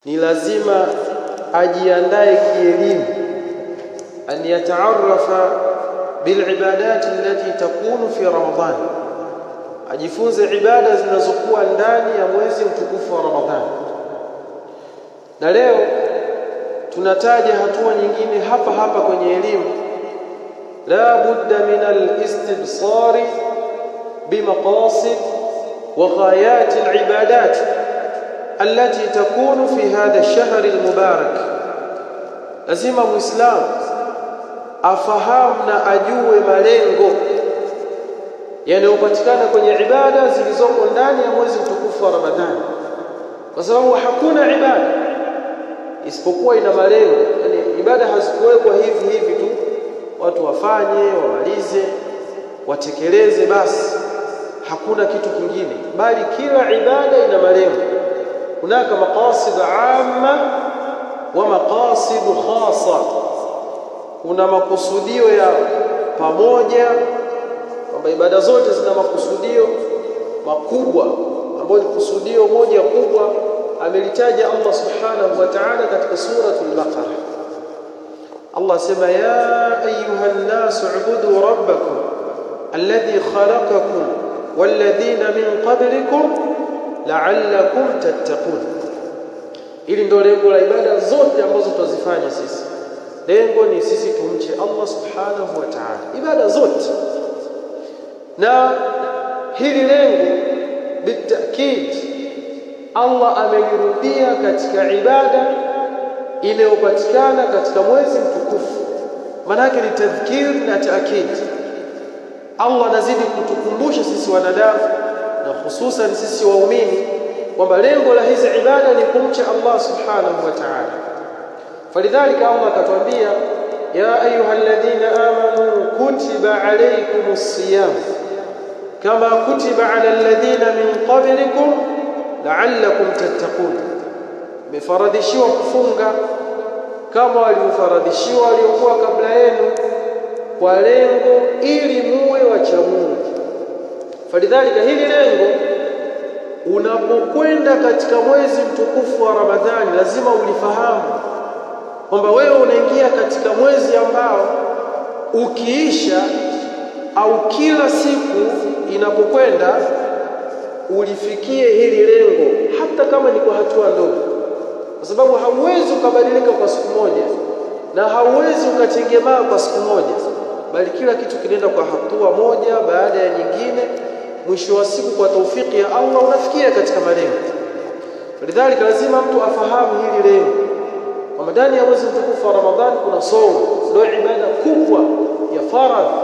ni lazima ajiandae kielimu, an yataarafa bilibadat allati takunu fi Ramadhan, ajifunze ibada zinazokuwa ndani ya mwezi mtukufu wa Ramadhani. Na leo tunataja hatua nyingine hapa hapa kwenye elimu. La budda min al-istibsari bimaqasid wa ghayat al-ibadat التي تكون في هذا الشهر المبارك. lazima muislamu afahamu na ajue malengo yanayopatikana kwenye ibada zilizoko ndani ya mwezi mtukufu wa Ramadhani, kwa sababu hakuna ibada isipokuwa ina malengo. Yani ibada hazikuwekwa hivi hivi tu watu wafanye, wamalize, watekeleze basi, hakuna kitu kingine, bali kila ibada ina malengo. Hunaka maqasid amma wa maqasid khassa, kuna makusudio ya pamoja, kwamba ibada zote zina makusudio makubwa, ambayo ni kusudio moja kubwa amelitaja Allah subhanahu wa ta'ala katika suratul Baqara. Allah sema, ya ayuhan nas ubudu rabbakum alladhi khalaqakum walladhina min qablikum la'allakum tattaqun. Hili ndio lengo la ibada zote ambazo tutazifanya sisi. Lengo ni sisi tumche Allah subhanahu wa ta'ala, ibada zote. Na hili lengo bitakid Allah amelirudia katika ibada inayopatikana katika mwezi mtukufu. Maana yake ni tadhkir na taakid. Allah anazidi kutukumbusha sisi wanadamu na hususan sisi waumini kwamba lengo la hizi ibada ni kumcha Allah subhanahu wa ta'ala. Falidhalika Allah akatuambia, ya ayyuhalladhina amanu kutiba alaykumus siyam kama kutiba ala alladhina min qablikum la'allakum tattaqun. Mefaradhishiwa kufunga kama waliofaradhishiwa waliokuwa kabla yenu, kwa lengo ili muwe wacha Mungu. Falidhalika hili lengo, unapokwenda katika mwezi mtukufu wa Ramadhani lazima ulifahamu kwamba wewe unaingia katika mwezi ambao ukiisha au kila siku inapokwenda ulifikie hili lengo, hata kama ni kwa hatua ndogo, kwa sababu hauwezi ukabadilika kwa siku moja na hauwezi ukategemaa kwa siku moja, bali kila kitu kinaenda kwa hatua moja baada ya nyingine. Mwisho wa siku kwa taufiki ya Allah unafikia katika malengo. Lidhalika lazima mtu afahamu hili lengo, kwamba ndani ya mwezi mtukufu wa Ramadhani kuna saumu, ndio ibada kubwa ya faradhi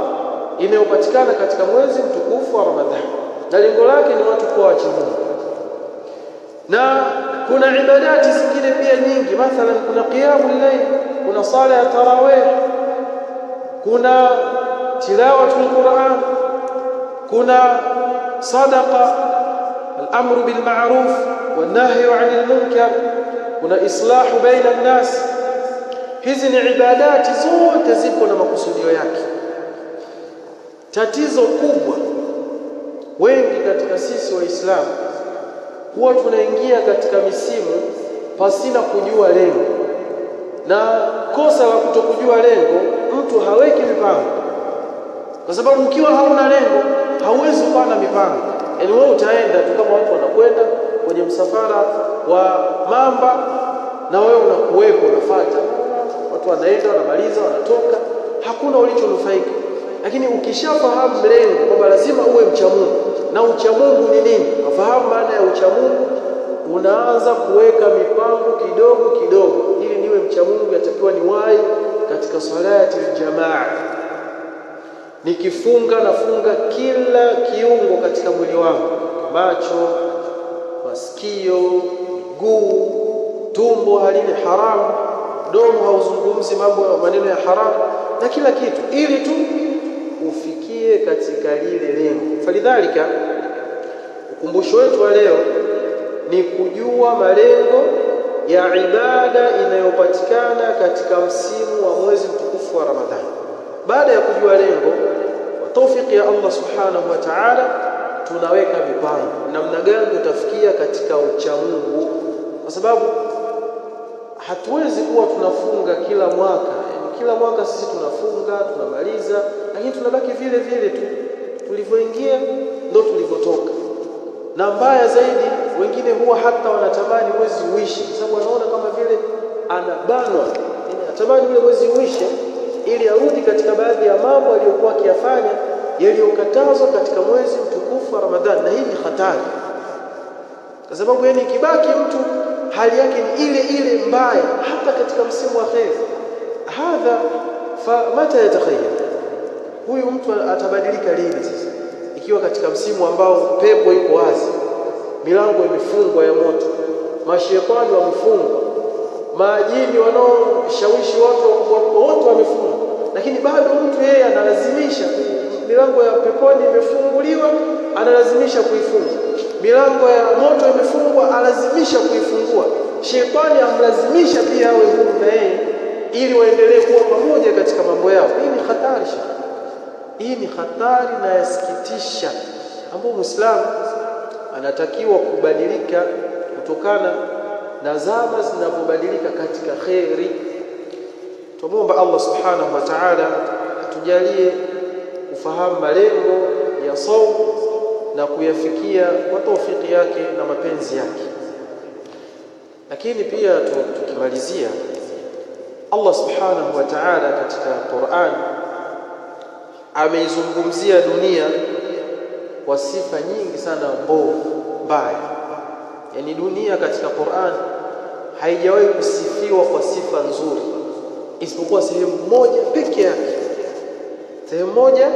inayopatikana katika mwezi mtukufu wa Ramadhani, na lengo lake ni watu kuwa wacha Mungu. Na kuna ibadati zingine pia nyingi, mathalan kuna qiyamul layl, kuna sala ya tarawih, kuna tilawatul Qur'an, kuna sadaqa, al-amru bil ma'ruf wan nahyu 'anil munkar, kuna islahu baina an-nas. Hizi ni ibadati zote zipo na makusudio yake. Tatizo kubwa, wengi katika sisi Waislamu huwa tunaingia katika misimu pasina kujua lengo, na kosa la kutokujua lengo, mtu haweki mipango, kwa sababu ukiwa hauna lengo hauwezi kuwa na mipango. Yaani wewe utaenda tu kama watu wanakwenda kwenye msafara wa mamba, na wewe unakuwepo unafuata, watu wanaenda wanamaliza wanatoka, hakuna ulichonufaika. Lakini ukishafahamu lengo kwamba lazima uwe mcha Mungu, na ucha Mungu ni nini, ufahamu maana ya ucha Mungu, unaanza kuweka mipango kidogo kidogo. Ili niwe mcha Mungu yatakiwa niwahi katika salati aljamaa, nikifunga nafunga kila kiungo katika mwili wangu, macho, masikio, miguu, tumbo halini haramu, domo hauzungumzi mambo ya maneno ya haramu, na kila kitu, ili tu ufikie katika lile lengo. Falidhalika ukumbusho wetu wa leo ni kujua malengo ya ibada inayopatikana katika msimu wa mwezi mtukufu wa Ramadhani. Baada ya kujua lengo, kwa taufiki ya Allah subhanahu wa ta'ala, tunaweka mipango namna gani tutafikia katika ucha Mungu, kwa sababu hatuwezi kuwa tunafunga kila mwaka. Yani kila mwaka sisi tunafunga, tunamaliza, lakini tunabaki vile vile tu tulivyoingia ndo tulivyotoka. Na mbaya zaidi, wengine huwa hata wanatamani mwezi uishe, kwa sababu anaona kama vile anabanwa, anatamani ule mwezi uishe ili arudi katika baadhi ya mambo aliyokuwa akiyafanya yaliyokatazwa katika mwezi mtukufu wa Ramadhani. Na hii ni hatari, kwa sababu yani kibaki mtu hali yake ni ile ile mbaya hata katika msimu wa khair. Hadha fa mata yatakhayyar, huyu mtu atabadilika lini sasa, ikiwa katika msimu ambao pepo iko wazi, milango imefungwa ya moto, mashetani wamefungwa, majini wanaoshawishi watu wote wamefungwa, lakini bado mtu yeye analazimisha, milango ya peponi imefunguliwa, analazimisha kuifunga. Milango ya moto imefungwa, alazimisha kuifungua. Shetani amlazimisha pia awe huru na yeye, ili waendelee kuwa pamoja katika mambo yao. Hii ni hatari sana. Hii ni hatari na yasikitisha, ambapo Muislamu anatakiwa kubadilika kutokana na zama zinavyobadilika katika khairi. Tumuomba Allah subhanahu wa ta'ala atujalie kufahamu malengo ya saumu na kuyafikia kwa taufiki yake na mapenzi yake. Lakini pia tukimalizia, Allah subhanahu wa ta'ala katika Qur'an ameizungumzia dunia kwa sifa nyingi sana mbovu, mbaya. Yani dunia katika Qur'an haijawahi kusifiwa kwa sifa nzuri isipokuwa sehemu moja peke yake. Sehemu moja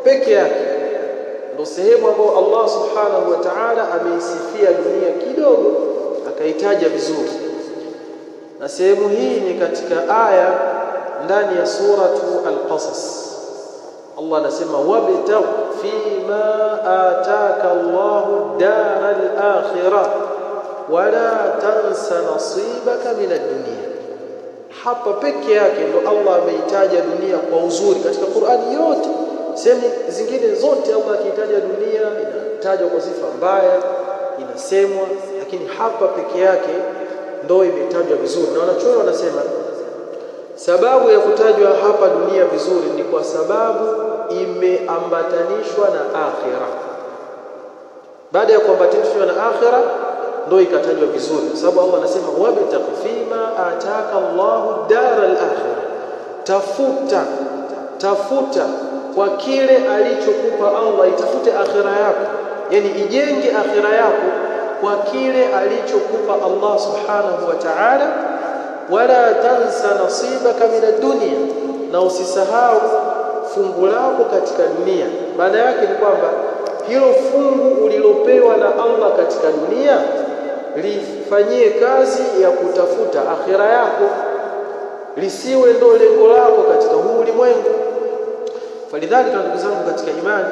peke yake ndio sehemu ambayo Allah subhanahu wa ta'ala ameisifia dunia kidogo, akaitaja vizuri, na sehemu hii ni katika aya ndani ya suratu Al-Qasas. Allah anasema wabtagh fima ataka Allahu dara al-akhirah wala tansa nasibaka min ad-dunya. Hapa peke yake ndo Allah ameitaja dunia kwa uzuri katika Qur'ani yote. Sehemu zingine zote Allah akitaja dunia inatajwa kwa sifa mbaya, inasemwa, lakini hapa peke yake ndo imetajwa vizuri. Na wanachuoni wanasema sababu ya kutajwa hapa dunia vizuri ni kwa sababu imeambatanishwa na akhira. Baada ya kuambatanishwa na akhira ndio ikatajwa vizuri, kwa sababu Allah anasema wabtagh fima ataka Allahu dara al-akhirah, tafuta kwa kile alichokupa Allah, itafute akhira yako, yani ijenge akhira yako kwa kile alichokupa Allah subhanahu wa ta'ala. Wala tansa nasibaka min ad-dunya, na usisahau fungu lako katika dunia. Maana yake ni kwamba hilo fungu ulilopewa na Allah katika dunia lifanyie kazi ya kutafuta akhira yako, lisiwe ndo lengo lako katika huu ulimwengu. Falidhalika, ndugu zangu katika imani,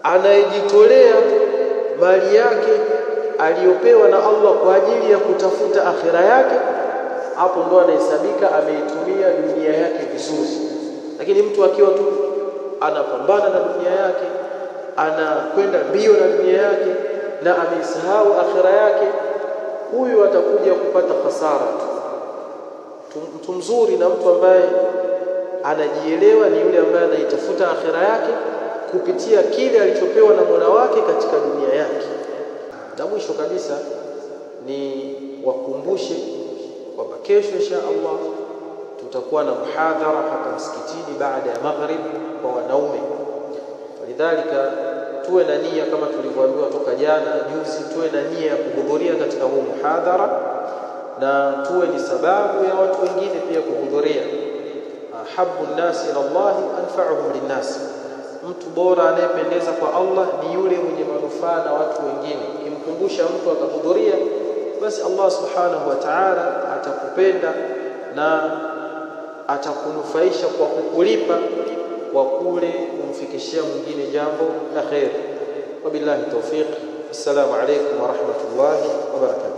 anayejitolea mali yake aliyopewa na Allah kwa ajili ya kutafuta akhira yake, hapo ndo anahesabika ameitumia dunia yake vizuri. Lakini mtu akiwa tu anapambana na dunia yake, anakwenda mbio na dunia yake na ameisahau akhira yake, huyu atakuja kupata hasara tu. Mtu mzuri na mtu ambaye anajielewa ni yule ambaye anaitafuta akhira yake kupitia kile alichopewa na Mola wake katika dunia yake. Na mwisho kabisa ni wakumbushe kwamba kesho insha Allah tutakuwa na muhadhara hapa msikitini baada ya maghrib kwa wanaume. Walidhalika tuwe na nia kama tulivyoambiwa toka jana juzi, tuwe na nia ya kuhudhuria katika huu muhadhara, na tuwe ni sababu ya watu wengine pia kuhudhuria. Habbu nnasi ila Allahi anfa'uhum linnas, mtu bora anayependeza kwa Allah ni yule mwenye manufaa na watu wengine. Ukimkumbusha mtu akahudhuria, basi Allah subhanahu wa ta'ala atakupenda na atakunufaisha kwa kukulipa kwa kule kumfikishia mwingine jambo la khair. Wabillahi tawfiq. Assalamu alaykum wa rahmatullahi wa barakatuh.